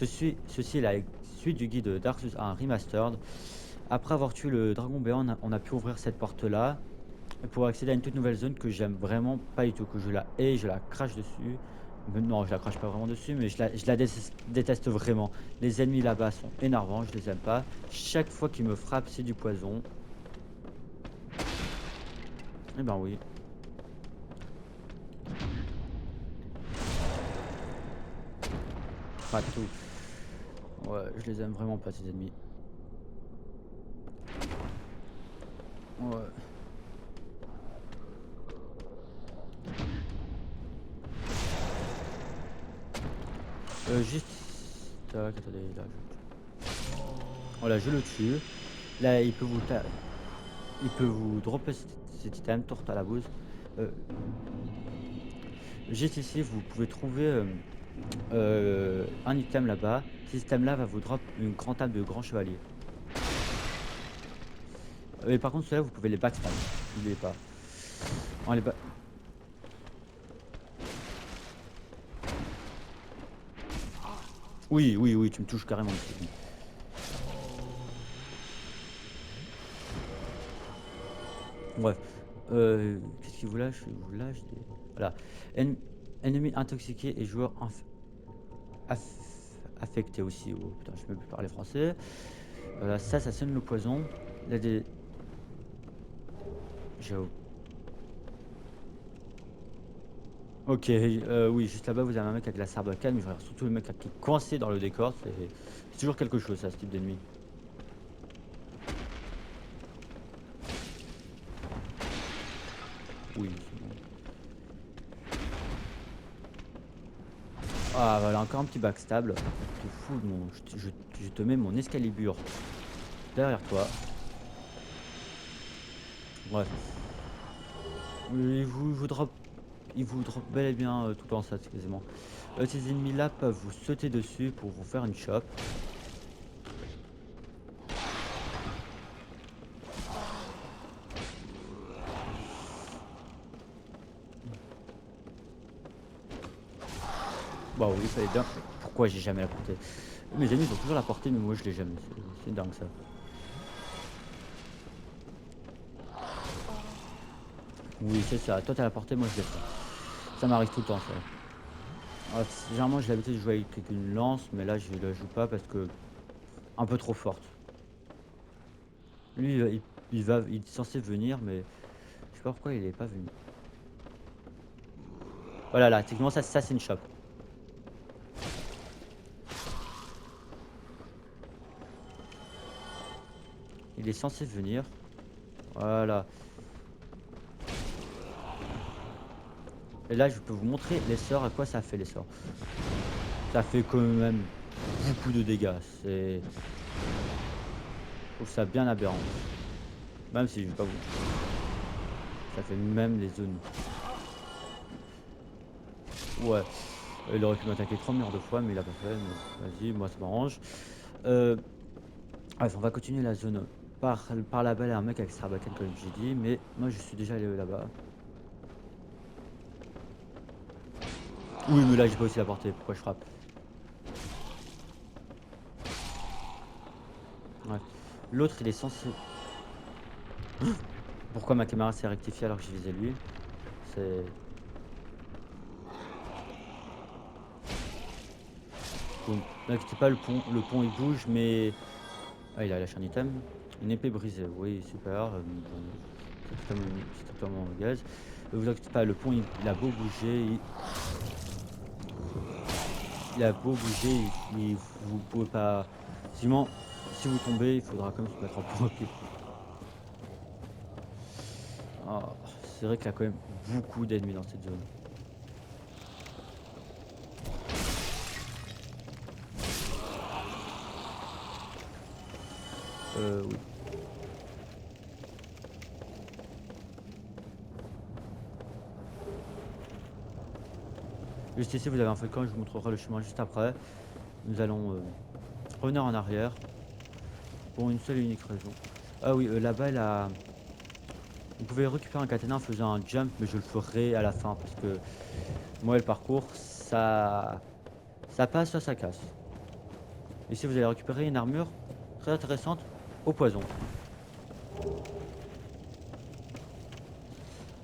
Ceci est la suite du guide Dark Souls 1 Remastered. Après avoir tué le dragon béant, on a pu ouvrir cette porte-là pour accéder à une toute nouvelle zone que j'aime vraiment pas du tout, que je la hais, je la crache dessus. Non, je la crache pas vraiment dessus, mais je la déteste vraiment. Les ennemis là-bas sont énervants, je les aime pas. Chaque fois qu'ils me frappent, c'est du poison. Eh ben oui, pas tout. Ouais, je les aime vraiment pas ces ennemis. Ouais. Juste tac, attendez, là, voilà, je le tue. Là, il peut vous dropper cet item, torte à la bouse. Heu, Juste ici, vous pouvez trouver, un item là-bas. Cet item-là va vous drop une grande table de grand chevalier. Et par contre, ceux-là, vous pouvez les backstab. N'oubliez pas. En les ba Oui, oui, oui, tu me touches carrément dessus, oui. Bref, qu'est-ce qu'il vous lâche? Il vous lâche des voilà. En Ennemi intoxiqué et joueur affecté aussi. Oh putain, je peux même plus parler français. Voilà, ça sonne le poison. Il y a des j'ai OK, oui, juste là-bas, vous avez un mec avec la sarbacane, mais je regarde surtout le mec là qui est coincé dans le décor, c'est toujours quelque chose ça, ce type d'ennemi. Oui, c'est bon. Ah voilà, encore un petit backstab. Je te fous de mon je te mets mon Excalibur derrière toi. Bref, il vous drop bel et bien, tout en sac quasiment. Ces ennemis-là peuvent vous sauter dessus pour vous faire une chope. Bah oui, il fallait bien. Pourquoi j'ai jamais la portée? Mes ennemis ils ont toujours la portée, mais moi je l'ai jamais, c'est dingue ça. Oui, c'est ça. Toi, tu la portée, moi, je l'ai pas. Ça m'arrive tout le temps, ça. Généralement, j'ai l'habitude de jouer avec une lance, mais là, je la joue pas parce que un peu trop forte. Lui, il est censé venir, mais je sais pas pourquoi il est pas venu. Voilà, là, techniquement, ça c'est une chope. Il est censé venir. Voilà. Et là, je peux vous montrer les sorts, à quoi ça fait les sorts. Ça fait quand même beaucoup de dégâts. Je trouve ça bien aberrant. Même si je vais pas vous mentir. Ça fait même les zones. Ouais. Il aurait pu m'attaquer 30 milliards de fois, mais il a pas fait, mais vas-y, moi ça m'arrange. Heu, bref, on va continuer la zone par là-bas, il y a un mec avec Sarbacane comme j'ai dit, mais moi je suis déjà allé là-bas. Oui, mais là j'ai pas aussi la portée, pourquoi je frappe? Bref. L'autre il est censé pourquoi ma caméra s'est rectifiée alors que je visais lui? C'est bon, n'inquiétez pas, le pont il bouge, mais ah il a lâché un item. Une épée brisée, oui super, bon, c'est totalement gaz. Vous inquiétez pas, le pont il a beau bouger, vous pouvez pas sinon, si vous tombez, il faudra quand même se mettre en point pied. Ah, c'est vrai qu'il y a quand même beaucoup d'ennemis dans cette zone. Oui. Juste ici, vous avez un volcan, je vous montrerai le chemin juste après. Nous allons, revenir en arrière pour une seule et unique raison. Ah oui, là-bas, là, vous pouvez récupérer un katana en faisant un jump, mais je le ferai à la fin parce que moi, le parcours, ça passe, soit ça casse. Ici, vous allez récupérer une armure très intéressante au poison.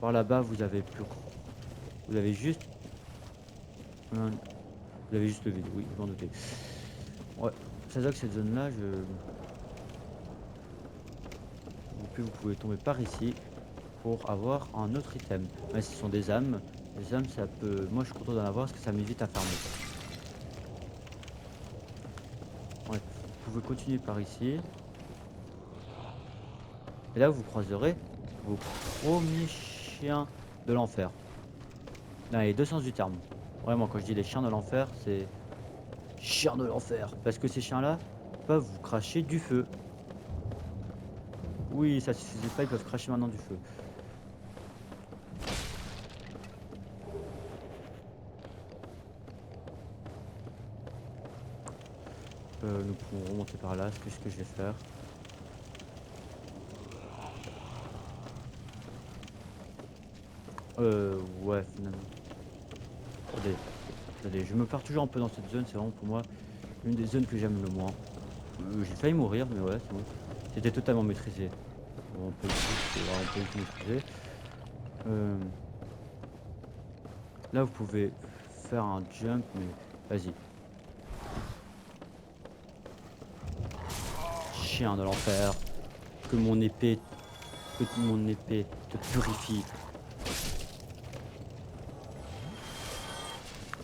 Par là-bas, vous avez juste un- vous avez juste le vide. Oui, je m'en doutais. Ouais, c'est ça que cette zone-là, vous pouvez tomber par ici pour avoir un autre item. Mais ce sont des âmes. Les âmes, ça peut. Moi, je suis content d'en avoir parce que ça m'évite à farmer. Ouais, vous pouvez continuer par ici. Et là, vous croiserez vos premiers chiens de l'enfer. Dans les deux sens du terme. Vraiment, quand je dis les chiens de l'enfer, c'est chiens de l'enfer. Parce que ces chiens-là peuvent vous cracher du feu. Oui, ça suffisait pas, ils peuvent cracher maintenant du feu. Nous pouvons remonter par là, c'est ce que je vais faire. Ouais, finalement. Attendez, attendez, je me perds toujours un peu dans cette zone, c'est vraiment pour moi une des zones que j'aime le moins. J'ai failli mourir, mais ouais, c'est bon. C'était totalement maîtrisé. Bon, on peut c'est vraiment pas du tout maîtrisé. Euh, Là, vous pouvez faire un jump, mais vas-y. Chien de l'enfer. Que mon épée, que mon épée te purifie.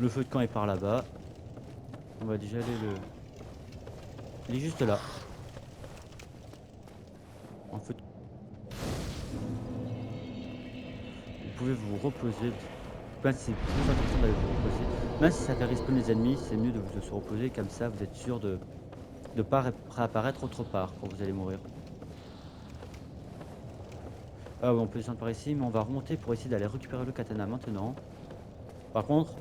Le feu de camp est par là-bas. On va déjà aller le. Il est juste là. En fait, vous pouvez vous reposer. Ben, c'est plus intéressant d'aller vous reposer. Même si ça fait respawn les ennemis, c'est mieux de se reposer. Comme ça, vous êtes sûr de ne pas réapparaître autre part quand vous allez mourir. Ah ouais, on peut descendre par ici, mais on va remonter pour essayer d'aller récupérer le katana maintenant. Par contre,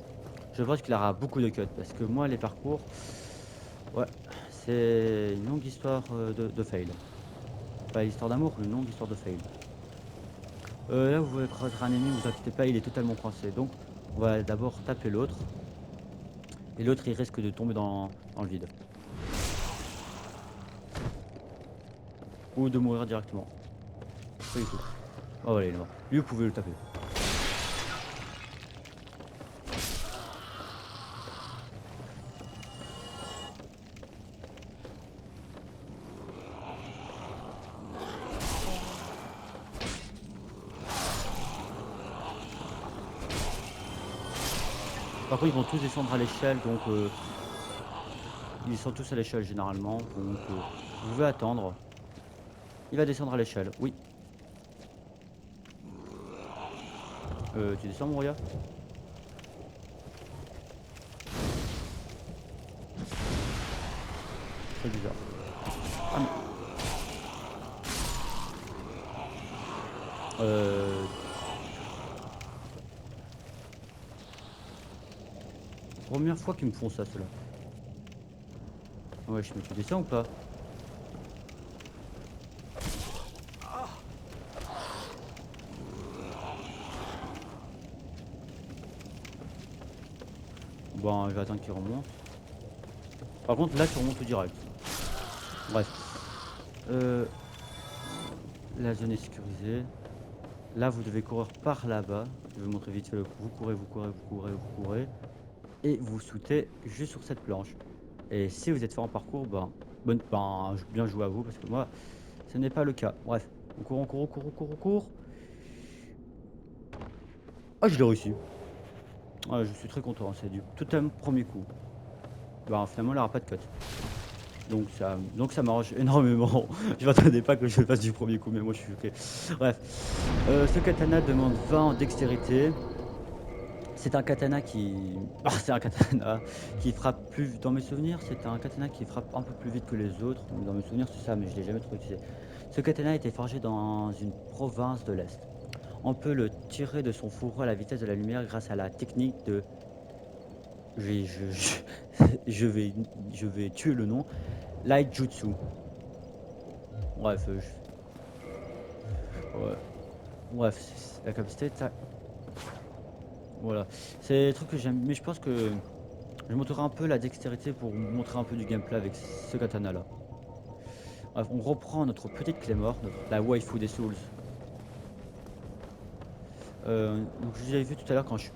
je pense qu'il aura beaucoup de cuts parce que moi, les parcours, ouais, c'est une longue histoire de fail. Pas histoire d'amour, une longue histoire de fail. Là, vous voyez croiser un ennemi, vous inquiétez pas, il est totalement coincé. Donc, on va d'abord taper l'autre. Et l'autre, il risque de tomber dans le vide. Ou de mourir directement. Pas du tout. Oh, voilà, il est mort. Lui, vous pouvez le taper. Par contre, ils vont tous descendre à l'échelle, donc ils sont tous à l'échelle généralement. Donc, vous pouvez attendre. Il va descendre à l'échelle, oui. Tu descends, Moria? Très bizarre. Ah, mais... première fois qu'ils me font ça, ceux-là. Ouais, je me tu descends ou pas? Bon, je vais attendre qu'il remonte. Par contre, là, tu remontes au direct. Bref. Euh, la zone est sécurisée. Là, vous devez courir par là-bas. Je vais vous montrer vite fait le coup. Vous courez, vous courez, vous courez, vous courez. Et vous sautez juste sur cette planche. Et si vous êtes fort en parcours, bien joué à vous, parce que moi, ce n'est pas le cas. Bref, on court, on court, on court, on court, on court. Ah, je l'ai réussi. Ah, je suis très content, c'est du tout un premier coup. Bah, finalement, il n'aura pas de cut. Donc ça m'arrange énormément. Je m'attendais pas que je le fasse du premier coup, mais moi je suis choqué. Bref, ce katana demande 20 en dextérité. C'est un katana qui. Ah, c'est un katana qui frappe plus. Dans mes souvenirs, c'est un katana qui frappe un peu plus vite que les autres. Dans mes souvenirs, c'est ça, mais je l'ai jamais trop utilisé. Ce katana a été forgé dans une province de l'Est. On peut le tirer de son fourreau à la vitesse de la lumière grâce à la technique de. Je vais, je vais, je vais tuer le nom. Light Jutsu. Bref, ouais. Bref, la capacité, voilà. C'est des trucs que j'aime, mais je pense que Je montrerai un peu la dextérité pour vous montrer un peu du gameplay avec ce katana là. Bref, on reprend notre petite Claymore, la waifu des Souls. Donc je vous avais vu tout à l'heure quand je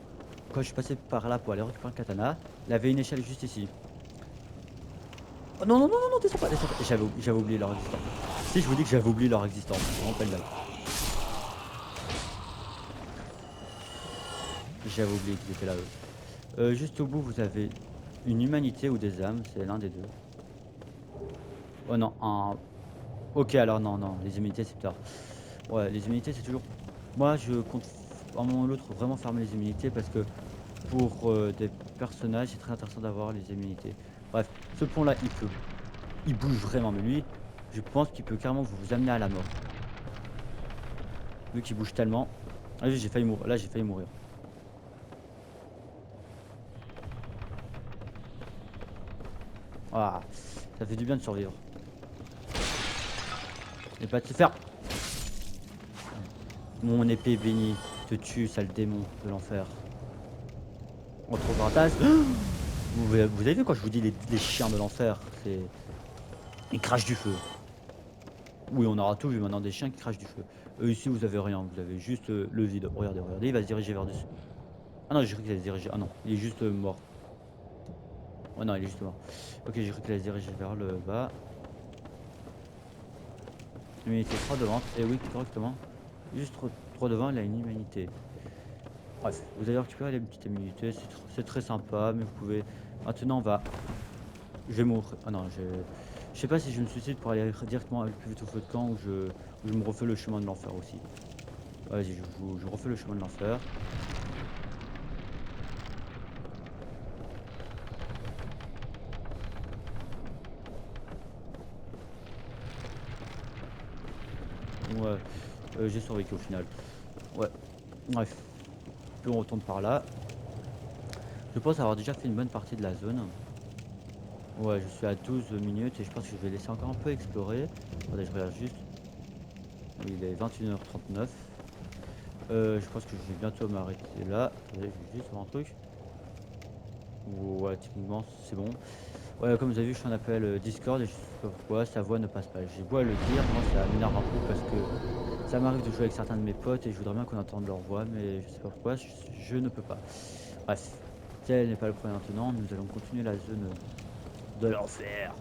suis passé par là pour aller récupérer le katana, il y avait une échelle juste ici. Oh non, non, non, non, non, descends pas, descends pas. J'avais oublié leur existence. Si je vous dis que j'avais oublié leur existence, c'est vraiment pas une blague. J'avais oublié qu'ils étaient là eux. Juste au bout, vous avez une humanité ou des âmes, c'est l'un des deux. Oh non, un. Ok, alors non, non, les humanités c'est tard. Ouais, les humanités c'est toujours. Moi je compte à un moment ou l'autre vraiment fermer les humanités parce que pour des personnages c'est très intéressant d'avoir les immunités. Bref, ce pont là il bouge vraiment, mais lui, je pense qu'il peut carrément vous amener à la mort. Vu qu'il bouge tellement. Ah oui, j'ai failli mourir. Là j'ai failli mourir. Ah, ça fait du bien de survivre. Et pas de se faire. Mon épée bénie te tue, sale démon de l'enfer. On trouve un tasse. Vous avez vu quand je vous dis les chiens de l'enfer, c'est. Ils crachent du feu. Oui, on aura tout vu maintenant, des chiens qui crachent du feu. Ici, vous avez rien, vous avez juste le vide. Regardez, regardez, il va se diriger vers dessus. Ah non, j'ai cru qu'il allait se diriger. Ah non, il est juste mort. Oh non, il est juste mort. Ok, j'ai cru qu'il allait se diriger vers le bas. L'humanité 3 devant. Et oui, correctement. Juste 3 devant, il a une humanité. Bref, vous allez récupérer les petites immunités, c'est très sympa, mais vous pouvez. Maintenant, on va. Je vais mourir. Ah non, je sais pas si je me suicide pour aller directement le plus vite au feu de camp ou je me refais le chemin de l'enfer aussi. Vas-y, je refais le chemin de l'enfer. Ouais, j'ai survécu au final. Ouais, bref, puis on retourne par là. Je pense avoir déjà fait une bonne partie de la zone. Ouais, je suis à 12 minutes et je pense que je vais laisser encore un peu explorer. Attendez, je regarde juste. Oui, il est 21h39. Je pense que je vais bientôt m'arrêter là. Attendez, je vais juste voir un truc. Ouais, typiquement, c'est bon. Ouais, comme vous avez vu, je suis en appel Discord et je sais pas pourquoi sa voix ne passe pas. J'ai beau à le dire, moi ça m'énerve un peu parce que ça m'arrive de jouer avec certains de mes potes et je voudrais bien qu'on entende leur voix, mais je sais pas pourquoi, je ne peux pas. Bref, tel n'est pas le premier maintenant, nous allons continuer la zone de l'enfer.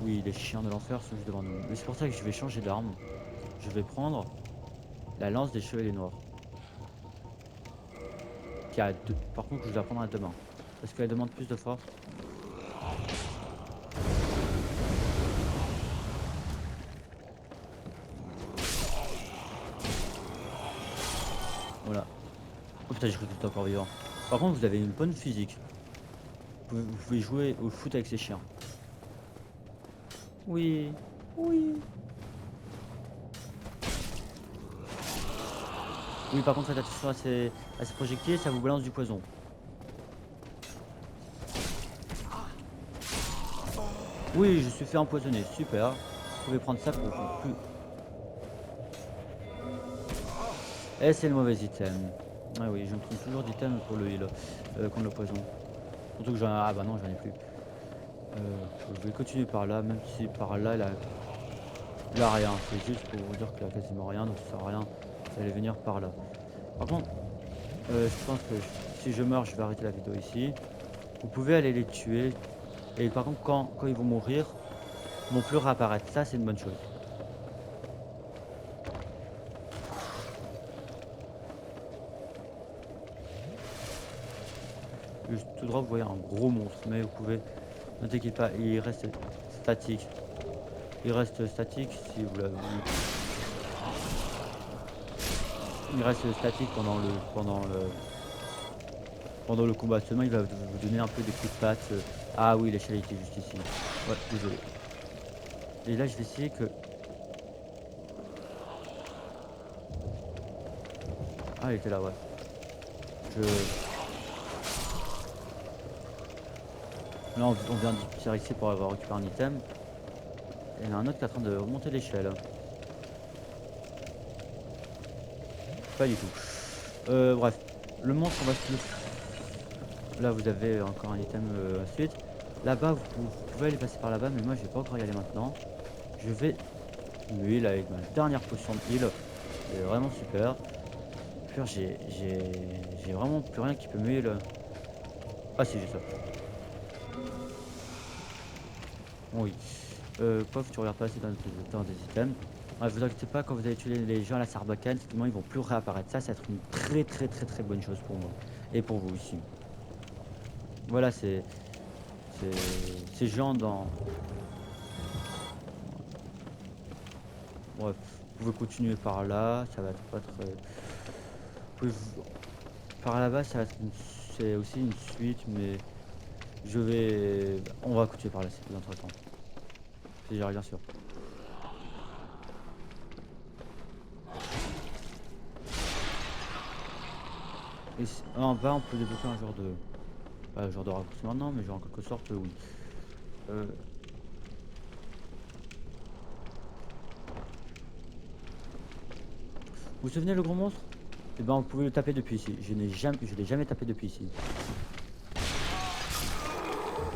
Oui, les chiens de l'enfer sont juste devant nous. Mais c'est pour ça que je vais changer d'arme. Je vais prendre la lance des chevaliers noirs. Qui a deux. Par contre, je dois prendre à deux mains. Parce qu'elle demande plus de force. Voilà. Oh putain, j'ai cru que j'étais encore vivant. Par contre, vous avez une bonne physique. Vous pouvez jouer au foot avec ces chiens. Oui. Oui. Oui, par contre, faites attention à ces projectiles, ça vous balance du poison. Oui, je suis fait empoisonner, super. Vous pouvez prendre ça pour vous plus. Et c'est le mauvais item. Ah oui, je me trompe toujours d'item pour le heal, contre le poison. Surtout que j'en ai. Ah bah non, j'en ai plus. Je vais continuer par là, même si par là, il a rien. C'est juste pour vous dire qu'il a quasiment rien, donc ça sert à rien d'aller venir par là. Par contre, je pense que si je meurs, je vais arrêter la vidéo ici. Vous pouvez aller les tuer. Et par contre, quand ils vont mourir, ils vont plus réapparaître. Ça, c'est une bonne chose. Juste tout droit, vous voyez un gros monstre. Mais vous pouvez, ne t'inquiétez pas, il reste statique. Il reste statique si vous l'avez. Il reste statique pendant le combat. Seulement, il va vous donner un peu des coups de patte. Ah oui, l'échelle était juste ici. Ouais, désolé. Et là, je vais essayer que. Ah, il était là, ouais. Je. Là, on vient de tirer ici pour avoir récupéré un item. Et il y en a un autre qui est en train de remonter l'échelle. Pas du tout. Bref. Le monstre, on va se le. Là, vous avez encore un item ensuite. Là-bas, vous pouvez aller passer par là-bas, mais moi, je vais pas encore y aller maintenant. Je vais me heal avec ma dernière potion de heal. C'est vraiment super. Pur, j'ai vraiment plus rien qui peut me heal. Ah si, j'ai ça. Oui. Pof, tu regardes pas assez dans des items. Ouais, vous inquiétez pas, quand vous allez tuer les gens à la Sarbacane, effectivement, ils vont plus réapparaître. Ça va être une très très très très bonne chose pour moi. Et pour vous aussi. Voilà, ces gens dans... Bref, vous pouvez continuer par là, ça va être pas très... Par là-bas, ça va être c'est aussi une suite, mais je vais... On va continuer par là, c'est plus intéressant. Si j'arrive, bien sûr. Et en bas, on peut débloquer un genre de... Pas un genre de raccourci maintenant, mais genre en quelque sorte, oui. Euh, Vous vous souvenez le gros monstre? Eh ben, vous pouvez le taper depuis ici. Je l'ai jamais tapé depuis ici.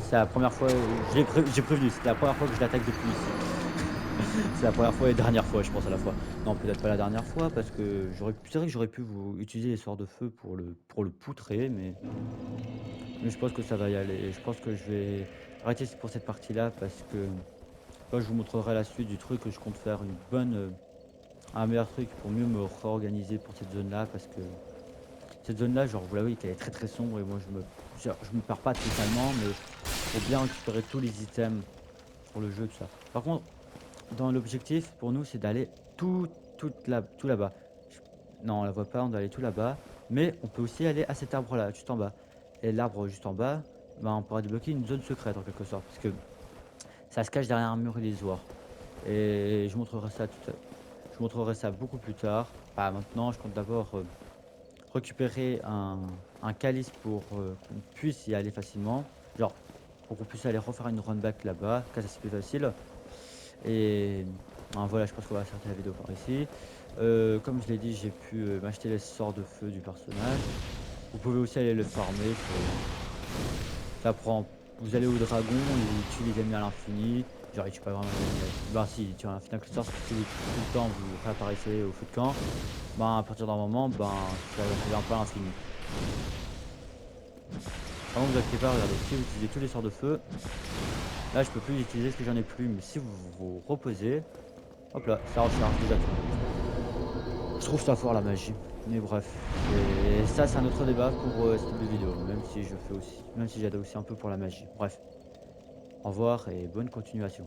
C'est la première fois, j'ai prévenu, c'était la première fois que je l'attaque depuis ici. C'est la première fois et dernière fois, je pense à la fois. Non, peut-être pas la dernière fois parce que c'est vrai que j'aurais pu vous utiliser les sorts de feu pour le poutrer, mais je pense que ça va y aller. Je pense que je vais arrêter pour cette partie-là parce que quand je vous montrerai la suite du truc, que je compte faire un meilleur truc pour mieux me réorganiser pour cette zone-là parce que cette zone-là, genre, vous la voyez qu'elle est très très sombre et moi je me perds pas totalement, mais faut bien récupérer tous les items pour le jeu, tout ça. Par contre, dans l'objectif pour nous, c'est d'aller tout là-bas. Non, on la voit pas, on doit aller tout là-bas, mais on peut aussi aller à cet arbre-là, juste en bas. Et l'arbre juste en bas, ben, on pourra débloquer une zone secrète en quelque sorte, parce que ça se cache derrière un mur illusoire. Et je vous montrerai ça beaucoup plus tard. Pas maintenant, je compte d'abord récupérer un calice pour qu'on puisse y aller facilement. Genre, pour qu'on puisse aller refaire une run back là-bas, comme ça c'est plus facile. Et voilà, je pense qu'on va s'arrêter la vidéo par ici. Comme je l'ai dit, j'ai pu m'acheter les sorts de feu du personnage. Vous pouvez aussi aller le farmer. Ça prend. Vous allez au dragon, il tue les ennemis à l'infini. Genre, il tue pas vraiment les ennemis. Bah, si, il tue à l'infini, que le sort, si tout le temps vous réapparaissez au feu de camp. Ben, à partir d'un moment, ben, ça va un peu à l'infini. Par contre, vous inquiétez pas, regardez, si vous utilisez tous les sorts de feu, là, je peux plus les utiliser parce que j'en ai plus. Mais si vous vous reposez, hop là, ça recharge déjà tout. Je trouve ça fort la magie. Mais bref. Et ça, c'est un autre débat pour ce type de vidéo. Même si j'aide aussi un peu pour la magie. Bref. Au revoir et bonne continuation.